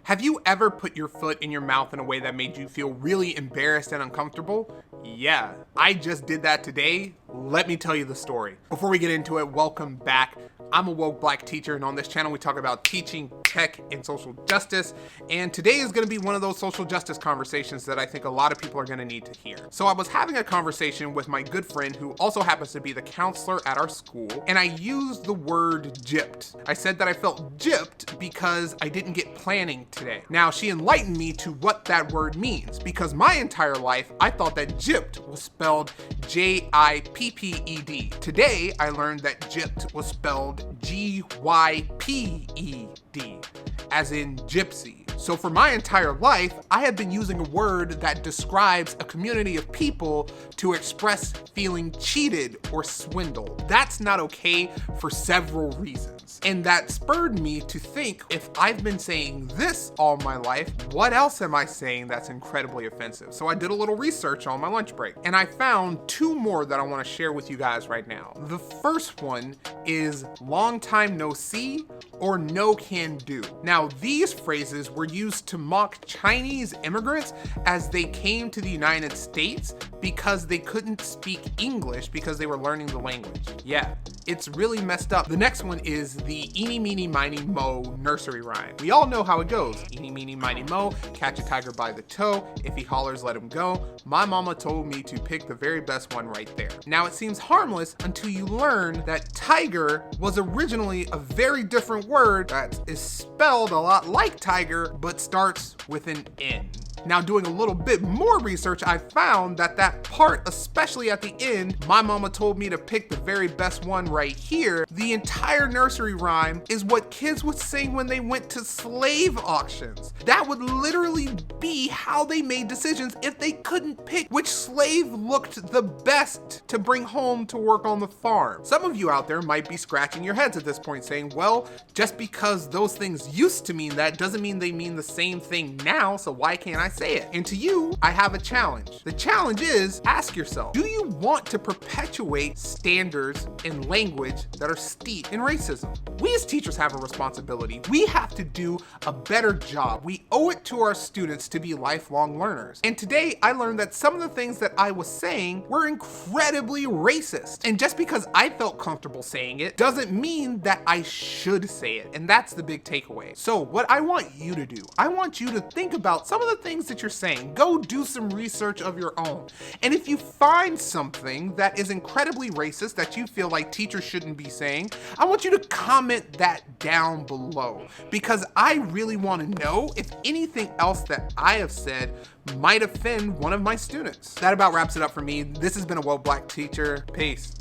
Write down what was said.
Have you ever put your foot in your mouth in a way that made you feel really embarrassed and uncomfortable? Yeah, I just did that today. Let me tell you the story. Before we get into it, welcome back. I'm a woke black teacher, and on this channel we talk about teaching, tech, and social justice. And today is gonna be one of those social justice conversations that I think a lot of people are gonna need to hear. So I was having a conversation with my good friend who also happens to be the counselor at our school, and I used the word gyped. I said that I felt gypped because I didn't get planning today. Now, she enlightened me to what that word means, because my entire life I thought that gypped was spelled J-I-P-P-E-D. Today, I learned that gypped was spelled G-Y-P-E-D, as in gypsy. So for my entire life, I have been using a word that describes a community of people to express feeling cheated or swindled. That's not okay for several reasons. And that spurred me to think, if I've been saying this all my life, what else am I saying that's incredibly offensive? So I did a little research on my lunch break, and I found two more that I want to share with you guys right now. The first one is long time no see or no can do. Now, these phrases were used to mock Chinese immigrants as they came to the United States because they couldn't speak English because they were learning the language. Yeah, it's really messed up. The next one is the Eenie, Meenie, Miney, Mo nursery rhyme. We all know how it goes. Eenie, Meenie, Miney, Mo, catch a tiger by the toe. If he hollers, let him go. My mama told me to pick the very best one right there. Now, it seems harmless until you learn that tiger was originally a very different word that is spelled a lot like tiger, but starts with an N. Now, doing a little bit more research, I found that that part, especially at the end, my mama told me to pick the very best one right here. The entire nursery rhyme is what kids would sing when they went to slave auctions. That would literally be how they made decisions if they couldn't pick which slave looked the best to bring home to work on the farm. Some of you out there might be scratching your heads at this point saying, well, just because those things used to mean that doesn't mean they mean the same thing now, so why can't I say it? And to you, I have a challenge. The challenge is, ask yourself, do you want to perpetuate standards and language that are steeped in racism? We as teachers have a responsibility. We have to do a better job. We owe it to our students to be lifelong learners. And today, I learned that some of the things that I was saying were incredibly racist. And just because I felt comfortable saying it doesn't mean that I should say it. And that's the big takeaway. So what I want you to do, I want you to think about some of the things that you're saying. Go do some research of your own. And if you find something that is incredibly racist that you feel like teachers shouldn't be saying, I want you to comment that down below, because I really want to know if anything else that I have said might offend one of my students. That about wraps it up for me. This has been a woke black teacher. Peace.